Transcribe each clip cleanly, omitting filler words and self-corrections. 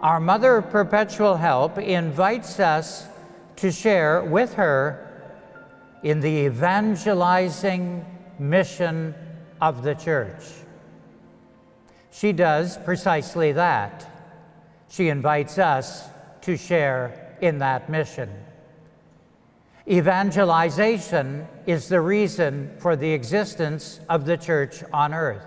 Our Mother of Perpetual Help invites us to share with her in the evangelizing mission of the Church. She does precisely that. She invites us to share in that mission. Evangelization is the reason for the existence of the Church on earth.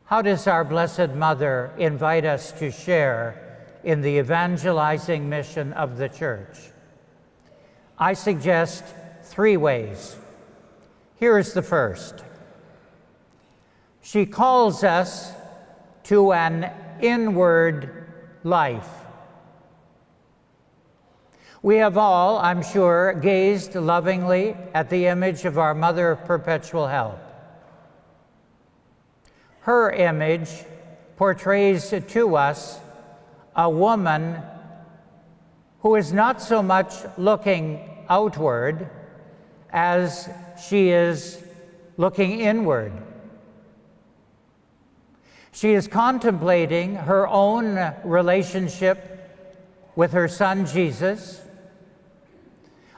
How does our Blessed Mother invite us to share in the evangelizing mission of the Church? I suggest 3 ways. Here is the first. She calls us to an inward life. We have all, I'm sure, gazed lovingly at the image of our Mother of Perpetual Help. Her image portrays to us a woman who is not so much looking outward as she is looking inward. She is contemplating her own relationship with her Son Jesus.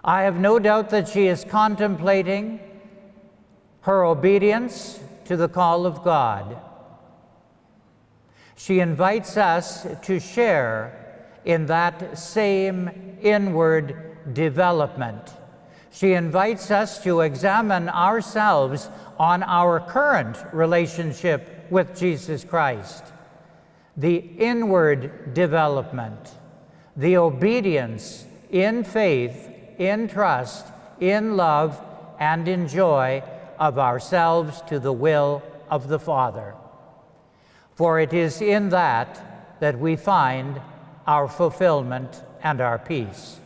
I have no doubt that she is contemplating her obedience to the call of God. She invites us to share in that same inward development. She invites us to examine ourselves on our current relationship with Jesus Christ, the inward development, the obedience in faith, in trust, in love, and in joy of ourselves to the will of the Father. For it is in that that we find our fulfillment and our peace.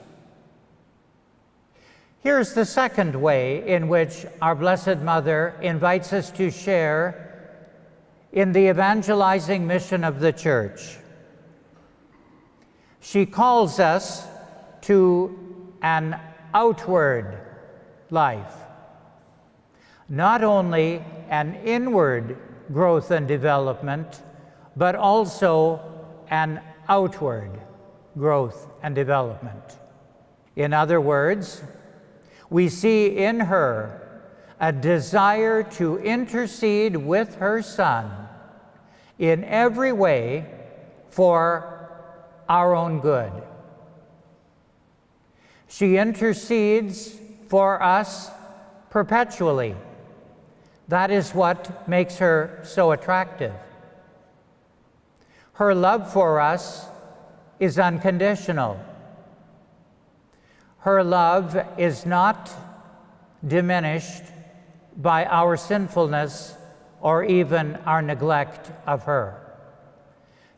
Here's the second way in which our Blessed Mother invites us to share in the evangelizing mission of the Church. She calls us to an outward life. Not only an inward growth and development, but also an outward growth and development. In other words, we see in her a desire to intercede with her Son in every way for our own good. She intercedes for us perpetually. That is what makes her so attractive. Her love for us is unconditional. Her love is not diminished by our sinfulness or even our neglect of her.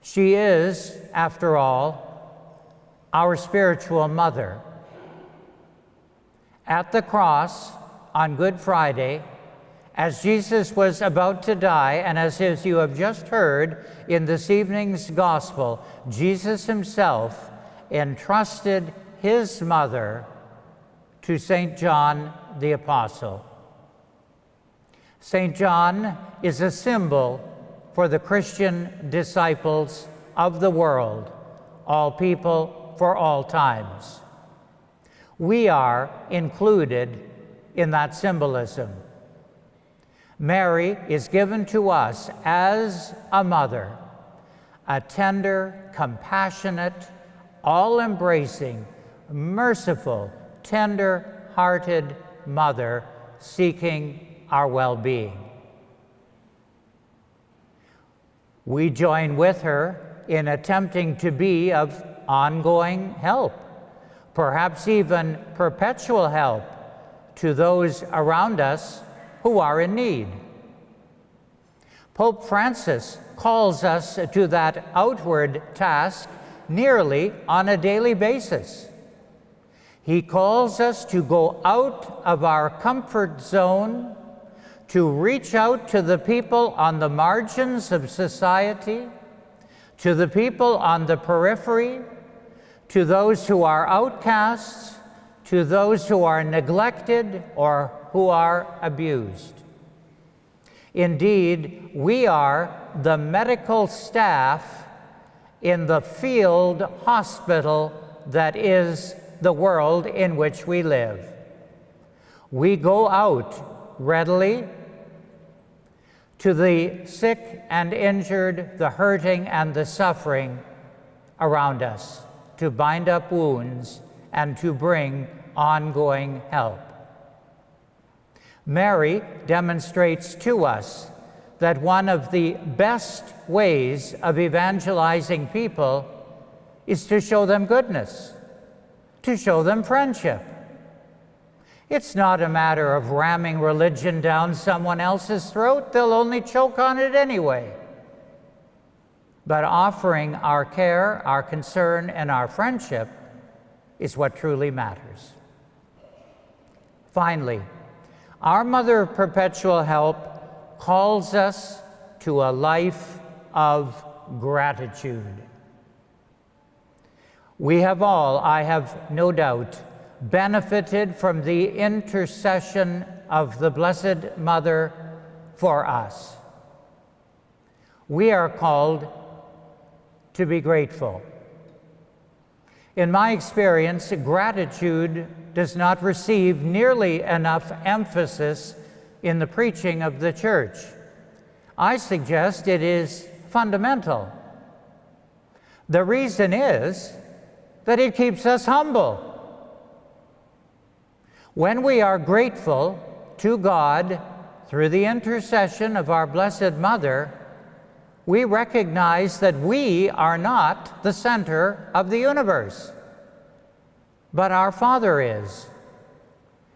She is, after all, our spiritual mother. At the cross on Good Friday, as Jesus was about to die, and as you have just heard in this evening's gospel, Jesus himself entrusted his mother to St. John the Apostle. St. John is a symbol for the Christian disciples of the world, all people for all times. We are included in that symbolism. Mary is given to us as a mother, a tender, compassionate, all-embracing, merciful, tender-hearted mother seeking our well-being. We join with her in attempting to be of ongoing help, perhaps even perpetual help, to those around us who are in need. Pope Francis calls us to that outward task nearly on a daily basis. He calls us to go out of our comfort zone, to reach out to the people on the margins of society, to the people on the periphery, to those who are outcasts, to those who are neglected or who are abused. Indeed, we are the medical staff in the field hospital that is the world in which we live. We go out readily to the sick and injured, the hurting and the suffering around us, to bind up wounds and to bring ongoing help. Mary demonstrates to us that one of the best ways of evangelizing people is to show them goodness, to show them friendship. It's not a matter of ramming religion down someone else's throat. They'll only choke on it anyway. But offering our care, our concern, and our friendship is what truly matters. Finally, our Mother of Perpetual Help calls us to a life of gratitude. We have all, I have no doubt, benefited from the intercession of the Blessed Mother for us. We are called to be grateful. In my experience, gratitude does not receive nearly enough emphasis in the preaching of the Church. I suggest it is fundamental. The reason is that it keeps us humble. When we are grateful to God through the intercession of our Blessed Mother, we recognize that we are not the center of the universe, but our Father is,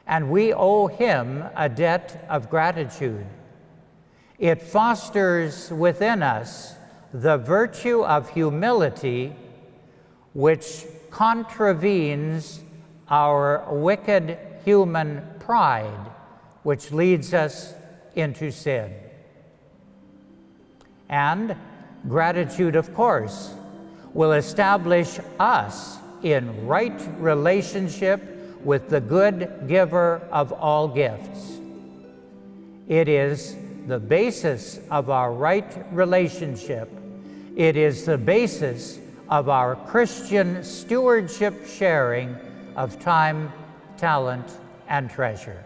and we owe Him a debt of gratitude. It fosters within us the virtue of humility, which contravenes our wicked human pride, which leads us into sin. And gratitude, of course, will establish us in right relationship with the good giver of all gifts. It is the basis of our right relationship. It is the basis of our Christian stewardship sharing of time, talent, and treasure.